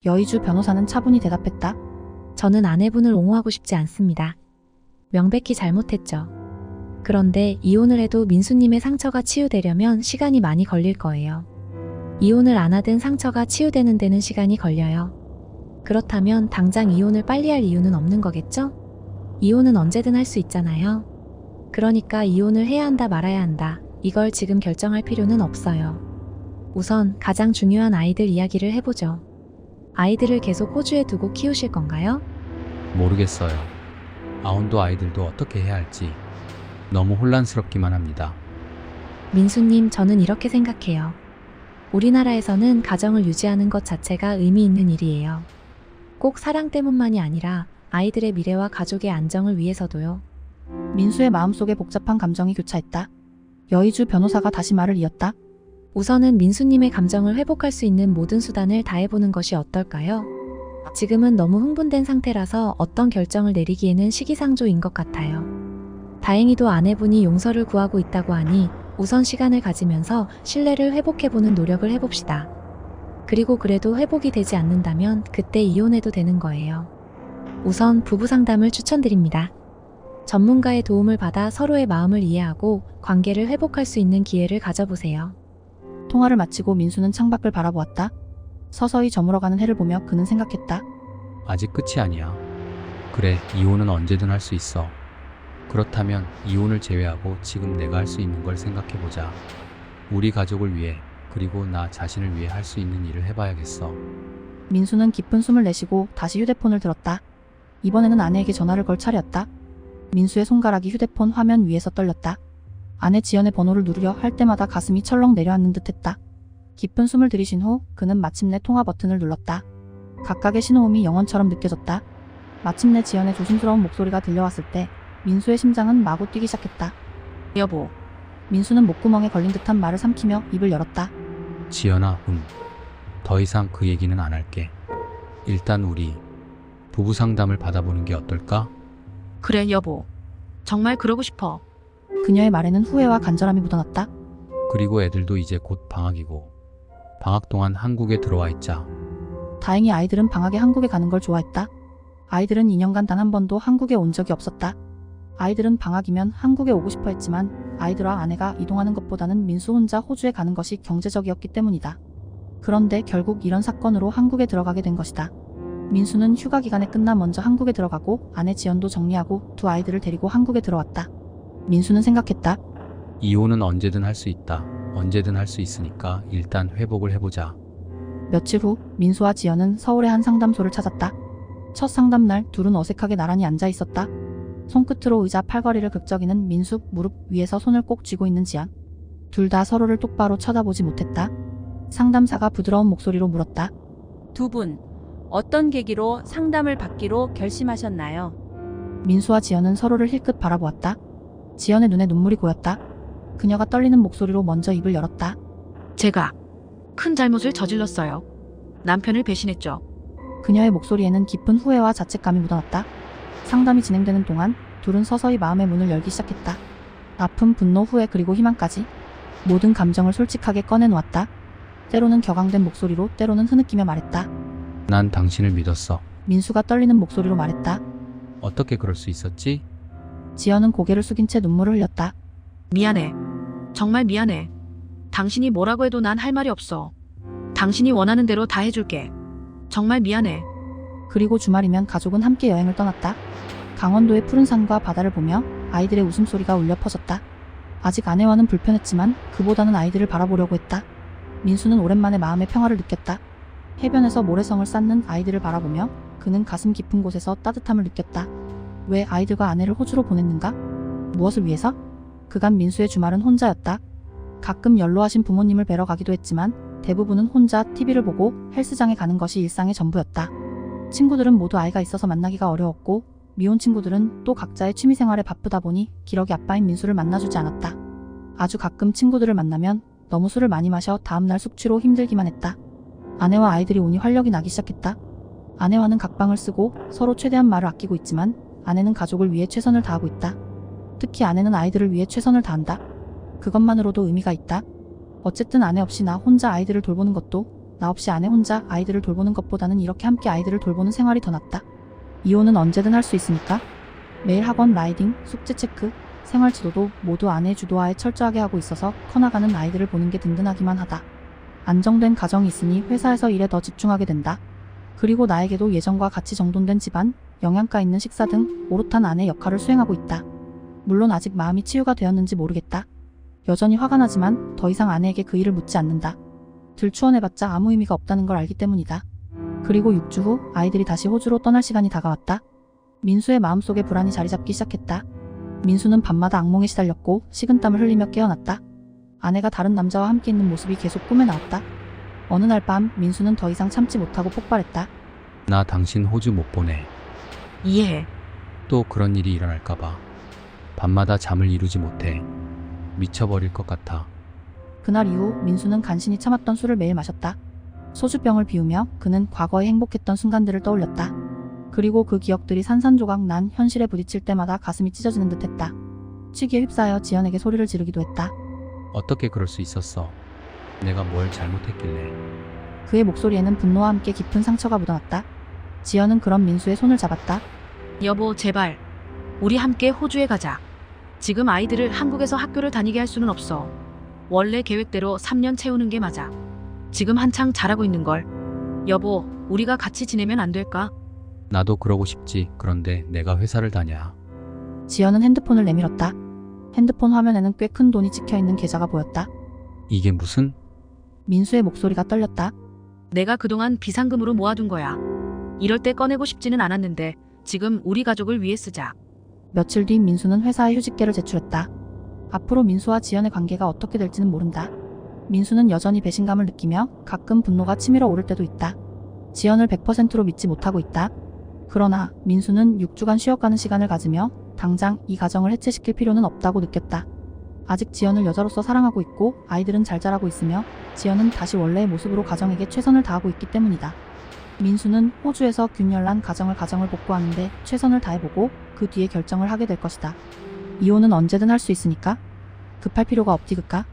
여의주 변호사는 차분히 대답했다. 저는 아내분을 옹호하고 싶지 않습니다. 명백히 잘못했죠. 그런데 이혼을 해도 민수님의 상처가 치유되려면 시간이 많이 걸릴 거예요. 이혼을 안 하든 상처가 치유되는 데는 시간이 걸려요. 그렇다면 당장 이혼을 빨리 할 이유는 없는 거겠죠? 이혼은 언제든 할 수 있잖아요. 그러니까 이혼을 해야 한다 말아야 한다. 이걸 지금 결정할 필요는 없어요. 우선 가장 중요한 아이들 이야기를 해보죠. 아이들을 계속 호주에 두고 키우실 건가요? 모르겠어요. 아혼도 아이들도 어떻게 해야 할지 너무 혼란스럽기만 합니다. 민수님, 저는 이렇게 생각해요. 우리나라에서는 가정을 유지하는 것 자체가 의미 있는 일이에요. 꼭 사랑 때문만이 아니라 아이들의 미래와 가족의 안정을 위해서도요. 민수의 마음속에 복잡한 감정이 교차했다. 여의주 변호사가 다시 말을 이었다. 우선은 민수님의 감정을 회복할 수 있는 모든 수단을 다해보는 것이 어떨까요? 지금은 너무 흥분된 상태라서 어떤 결정을 내리기에는 시기상조인 것 같아요. 다행히도 아내분이 용서를 구하고 있다고 하니 우선 시간을 가지면서 신뢰를 회복해보는 노력을 해봅시다. 그리고 그래도 회복이 되지 않는다면 그때 이혼해도 되는 거예요. 우선 부부 상담을 추천드립니다. 전문가의 도움을 받아 서로의 마음을 이해하고 관계를 회복할 수 있는 기회를 가져보세요. 통화를 마치고 민수는 창밖을 바라보았다. 서서히 저물어가는 해를 보며 그는 생각했다. 아직 끝이 아니야. 그래, 이혼은 언제든 할 수 있어. 그렇다면 이혼을 제외하고 지금 내가 할 수 있는 걸 생각해보자. 우리 가족을 위해, 그리고 나 자신을 위해 할 수 있는 일을 해봐야겠어. 민수는 깊은 숨을 내쉬고 다시 휴대폰을 들었다. 이번에는 아내에게 전화를 걸 차례였다. 민수의 손가락이 휴대폰 화면 위에서 떨렸다. 아내 지연의 번호를 누르려 할 때마다 가슴이 철렁 내려앉는 듯했다. 깊은 숨을 들이쉰 후 그는 마침내 통화 버튼을 눌렀다. 각각의 신호음이 영원처럼 느껴졌다. 마침내 지연의 조심스러운 목소리가 들려왔을 때 민수의 심장은 마구 뛰기 시작했다. 여보. 민수는 목구멍에 걸린 듯한 말을 삼키며 입을 열었다. 지연아, 더 이상 그 얘기는 안 할게. 일단 우리 부부 상담을 받아보는 게 어떨까? 그래, 여보. 정말 그러고 싶어. 그녀의 말에는 후회와 간절함이 묻어났다. 그리고 애들도 이제 곧 방학이고 방학 동안 한국에 들어와 있자. 다행히 아이들은 방학에 한국에 가는 걸 좋아했다. 아이들은 2년간 단 한 번도 한국에 온 적이 없었다. 아이들은 방학이면 한국에 오고 싶어 했지만 아이들과 아내가 이동하는 것보다는 민수 혼자 호주에 가는 것이 경제적이었기 때문이다. 그런데 결국 이런 사건으로 한국에 들어가게 된 것이다. 민수는 휴가 기간에 끝나 먼저 한국에 들어가고 아내 지연도 정리하고 두 아이들을 데리고 한국에 들어왔다. 민수는 생각했다. 이혼은 언제든 할 수 있다. 언제든 할 수 있으니까 일단 회복을 해보자. 며칠 후 민수와 지연은 서울의 한 상담소를 찾았다. 첫 상담날 둘은 어색하게 나란히 앉아 있었다. 손끝으로 의자 팔걸이를 극적이는 민수 무릎 위에서 손을 꼭 쥐고 있는 지연. 둘 다 서로를 똑바로 쳐다보지 못했다. 상담사가 부드러운 목소리로 물었다. 두 분, 어떤 계기로 상담을 받기로 결심하셨나요? 민수와 지연은 서로를 힐끗 바라보았다. 지연의 눈에 눈물이 고였다. 그녀가 떨리는 목소리로 먼저 입을 열었다. 제가 큰 잘못을 저질렀어요. 남편을 배신했죠. 그녀의 목소리에는 깊은 후회와 자책감이 묻어났다. 상담이 진행되는 동안 둘은 서서히 마음의 문을 열기 시작했다. 아픔, 분노, 후회 그리고 희망까지 모든 감정을 솔직하게 꺼내놓았다. 때로는 격앙된 목소리로, 때로는 흐느끼며 말했다. 난 당신을 믿었어. 민수가 떨리는 목소리로 말했다. 어떻게 그럴 수 있었지? 지연은 고개를 숙인 채 눈물을 흘렸다. 미안해. 정말 미안해. 당신이 뭐라고 해도 난 할 말이 없어. 당신이 원하는 대로 다 해줄게. 정말 미안해. 그리고 주말이면 가족은 함께 여행을 떠났다. 강원도의 푸른 산과 바다를 보며 아이들의 웃음소리가 울려 퍼졌다. 아직 아내와는 불편했지만 그보다는 아이들을 바라보려고 했다. 민수는 오랜만에 마음의 평화를 느꼈다. 해변에서 모래성을 쌓는 아이들을 바라보며 그는 가슴 깊은 곳에서 따뜻함을 느꼈다. 왜 아이들과 아내를 호주로 보냈는가? 무엇을 위해서? 그간 민수의 주말은 혼자였다. 가끔 연로하신 부모님을 뵈러 가기도 했지만 대부분은 혼자 TV를 보고 헬스장에 가는 것이 일상의 전부였다. 친구들은 모두 아이가 있어서 만나기가 어려웠고 미혼 친구들은 또 각자의 취미생활에 바쁘다 보니 기러기 아빠인 민수를 만나주지 않았다. 아주 가끔 친구들을 만나면 너무 술을 많이 마셔 다음날 숙취로 힘들기만 했다. 아내와 아이들이 오니 활력이 나기 시작했다. 아내와는 각방을 쓰고 서로 최대한 말을 아끼고 있지만 아내는 가족을 위해 최선을 다하고 있다. 특히 아내는 아이들을 위해 최선을 다한다. 그것만으로도 의미가 있다. 어쨌든 아내 없이 나 혼자 아이들을 돌보는 것도 나 없이 아내 혼자 아이들을 돌보는 것보다는 이렇게 함께 아이들을 돌보는 생활이 더 낫다. 이혼은 언제든 할 수 있으니까. 매일 학원 라이딩, 숙제 체크, 생활 지도도 모두 아내 주도하에 철저하게 하고 있어서 커나가는 아이들을 보는 게 든든하기만 하다. 안정된 가정이 있으니 회사에서 일에 더 집중하게 된다. 그리고 나에게도 예전과 같이 정돈된 집안, 영양가 있는 식사 등 오롯한 아내 역할을 수행하고 있다. 물론 아직 마음이 치유가 되었는지 모르겠다. 여전히 화가 나지만 더 이상 아내에게 그 일을 묻지 않는다. 들추원해봤자 아무 의미가 없다는 걸 알기 때문이다. 그리고 6주 후 아이들이 다시 호주로 떠날 시간이 다가왔다. 민수의 마음속에 불안이 자리 잡기 시작했다. 민수는 밤마다 악몽에 시달렸고 식은땀을 흘리며 깨어났다. 아내가 다른 남자와 함께 있는 모습이 계속 꿈에 나왔다. 어느 날 밤 민수는 더 이상 참지 못하고 폭발했다. 나 당신 호주 못 보내. 이해해. 또 그런 일이 일어날까봐. 밤마다 잠을 이루지 못해. 미쳐버릴 것 같아. 그날 이후 민수는 간신히 참았던 술을 매일 마셨다. 소주병을 비우며 그는 과거에 행복했던 순간들을 떠올렸다. 그리고 그 기억들이 산산조각 난 현실에 부딪힐 때마다 가슴이 찢어지는 듯했다. 취기에 휩싸여 지연에게 소리를 지르기도 했다. 어떻게 그럴 수 있었어? 내가 뭘 잘못했길래. 그의 목소리에는 분노와 함께 깊은 상처가 묻어났다. 지연은 그런 민수의 손을 잡았다. 여보, 제발. 우리 함께 호주에 가자. 지금 아이들을 한국에서 학교를 다니게 할 수는 없어. 원래 계획대로 3년 채우는 게 맞아. 지금 한창 잘하고 있는 걸. 여보, 우리가 같이 지내면 안 될까? 나도 그러고 싶지. 그런데 내가 회사를 다녀. 지연은 핸드폰을 내밀었다. 핸드폰 화면에는 꽤 큰 돈이 찍혀있는 계좌가 보였다. 이게 무슨? 민수의 목소리가 떨렸다. 내가 그동안 비상금으로 모아둔 거야. 이럴 때 꺼내고 싶지는 않았는데 지금 우리 가족을 위해 쓰자. 며칠 뒤 민수는 회사에 휴직계를 제출했다. 앞으로 민수와 지연의 관계가 어떻게 될지는 모른다. 민수는 여전히 배신감을 느끼며 가끔 분노가 치밀어 오를 때도 있다. 지연을 100%로 믿지 못하고 있다. 그러나 민수는 6주간 쉬어가는 시간을 가지며 당장 이 가정을 해체시킬 필요는 없다고 느꼈다. 아직 지연을 여자로서 사랑하고 있고 아이들은 잘 자라고 있으며 지연은 다시 원래의 모습으로 가정에게 최선을 다하고 있기 때문이다. 민수는 호주에서 균열난 가정을 복구하는데 최선을 다해보고 그 뒤에 결정을 하게 될 것이다. 이혼은 언제든 할 수 있으니까 급할 필요가 없디그까?